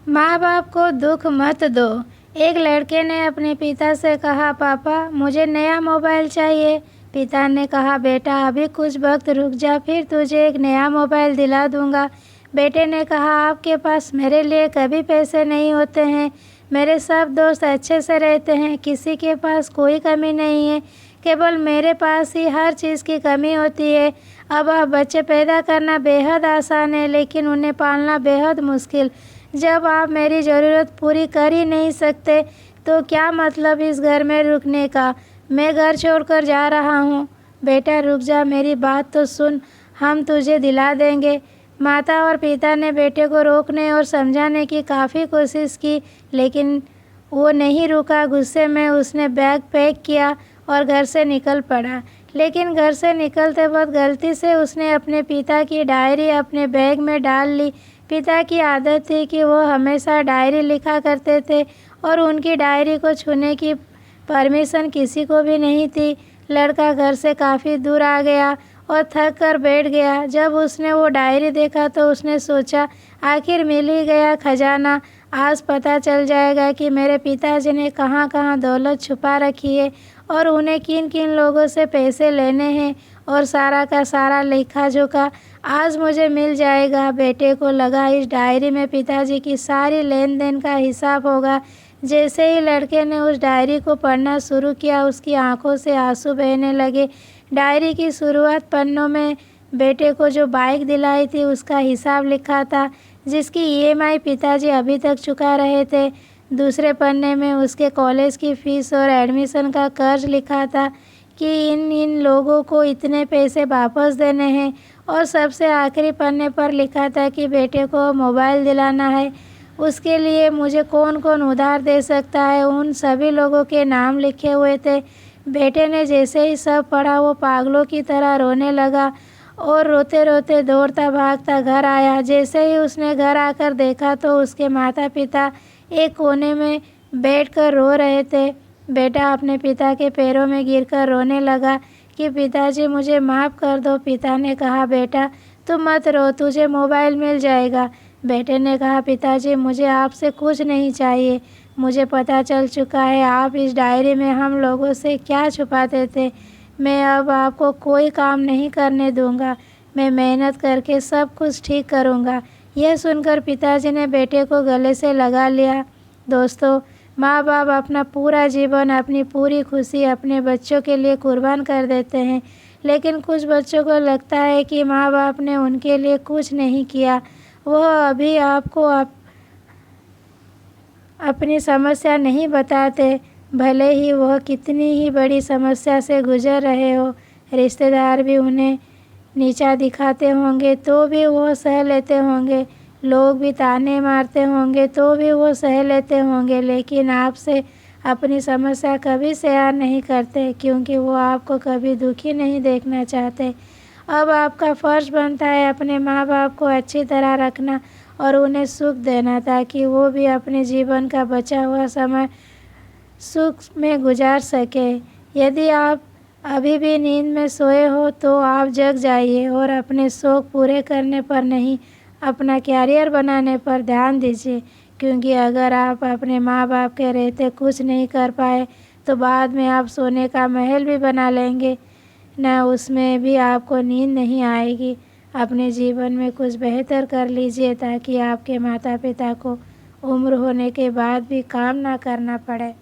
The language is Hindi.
माँ बाप को दुख मत दो। एक लड़के ने अपने पिता से कहा, पापा मुझे नया मोबाइल चाहिए। पिता ने कहा, बेटा अभी कुछ वक्त रुक जा, फिर तुझे एक नया मोबाइल दिला दूंगा। बेटे ने कहा, आपके पास मेरे लिए कभी पैसे नहीं होते हैं। मेरे सब दोस्त अच्छे से रहते हैं, किसी के पास कोई कमी नहीं है, केवल मेरे पास ही हर चीज़ की कमी होती है। अब बच्चे पैदा करना बेहद आसान है, लेकिन उन्हें पालना बेहद मुश्किल। जब आप मेरी ज़रूरत पूरी कर ही नहीं सकते तो क्या मतलब इस घर में रुकने का। मैं घर छोड़कर जा रहा हूँ। बेटा रुक जा, मेरी बात तो सुन, हम तुझे दिला देंगे। माता और पिता ने बेटे को रोकने और समझाने की काफ़ी कोशिश की, लेकिन वो नहीं रुका। गुस्से में उसने बैग पैक किया और घर से निकल पड़ा। लेकिन घर से निकलते वक्त गलती से उसने अपने पिता की डायरी अपने बैग में डाल ली। पिता की आदत थी कि वो हमेशा डायरी लिखा करते थे और उनकी डायरी को छूने की परमिशन किसी को भी नहीं थी। लड़का घर से काफ़ी दूर आ गया और थक कर बैठ गया। जब उसने वो डायरी देखा तो उसने सोचा, आखिर मिल ही गया खजाना। आज पता चल जाएगा कि मेरे पिताजी ने कहाँ कहाँ दौलत छुपा रखी है और उन्हें किन किन लोगों से पैसे लेने हैं, और सारा का सारा लेखा जोखा आज मुझे मिल जाएगा। बेटे को लगा इस डायरी में पिताजी की सारी लेन देन का हिसाब होगा। जैसे ही लड़के ने उस डायरी को पढ़ना शुरू किया, उसकी आंखों से आंसू बहने लगे। डायरी की शुरुआत पन्नों में बेटे को जो बाइक दिलाई थी उसका हिसाब लिखा था, जिसकी ईएमआई पिताजी अभी तक चुका रहे थे। दूसरे पन्ने में उसके कॉलेज की फ़ीस और एडमिशन का कर्ज लिखा था कि इन इन लोगों को इतने पैसे वापस देने हैं। और सबसे आखिरी पन्ने पर लिखा था कि बेटे को मोबाइल दिलाना है, उसके लिए मुझे कौन कौन उधार दे सकता है। उन सभी लोगों के नाम लिखे हुए थे। बेटे ने जैसे ही सब पढ़ा वो पागलों की तरह रोने लगा और रोते रोते दौड़ता भागता घर आया। जैसे ही उसने घर आकर देखा तो उसके माता पिता एक कोने में बैठकर रो रहे थे। बेटा अपने पिता के पैरों में गिरकर रोने लगा कि पिताजी मुझे माफ़ कर दो। पिता ने कहा, बेटा तुम मत रो, तुझे मोबाइल मिल जाएगा। बेटे ने कहा, पिताजी मुझे आपसे कुछ नहीं चाहिए। मुझे पता चल चुका है आप इस डायरी में हम लोगों से क्या छुपाते थे। मैं अब आपको कोई काम नहीं करने दूंगा। मैं मेहनत करके सब कुछ ठीक करूंगा। यह सुनकर पिताजी ने बेटे को गले से लगा लिया। दोस्तों, माँ बाप अपना पूरा जीवन, अपनी पूरी खुशी अपने बच्चों के लिए कुर्बान कर देते हैं, लेकिन कुछ बच्चों को लगता है कि माँ बाप ने उनके लिए कुछ नहीं किया। वह अभी आपको अपनी समस्या नहीं बताते, भले ही वह कितनी ही बड़ी समस्या से गुजर रहे हो। रिश्तेदार भी उन्हें नीचा दिखाते होंगे तो भी वो सह लेते होंगे, लोग भी ताने मारते होंगे तो भी वो सह लेते होंगे, लेकिन आपसे अपनी समस्या कभी शेयर नहीं करते, क्योंकि वो आपको कभी दुखी नहीं देखना चाहते। अब आपका फ़र्ज़ बनता है अपने माँ बाप को अच्छी तरह रखना और उन्हें सुख देना, ताकि वो भी अपने जीवन का बचा हुआ समय सुख में गुजार सके। यदि आप अभी भी नींद में सोए हो तो आप जग जाइए और अपने शौक़ पूरे करने पर नहीं, अपना कैरियर बनाने पर ध्यान दीजिए, क्योंकि अगर आप अपने माँ बाप के रहते कुछ नहीं कर पाए तो बाद में आप सोने का महल भी बना लेंगे, न उसमें भी आपको नींद नहीं आएगी। अपने जीवन में कुछ बेहतर कर लीजिए ताकि आपके माता पिता को उम्र होने के बाद भी काम ना करना पड़े।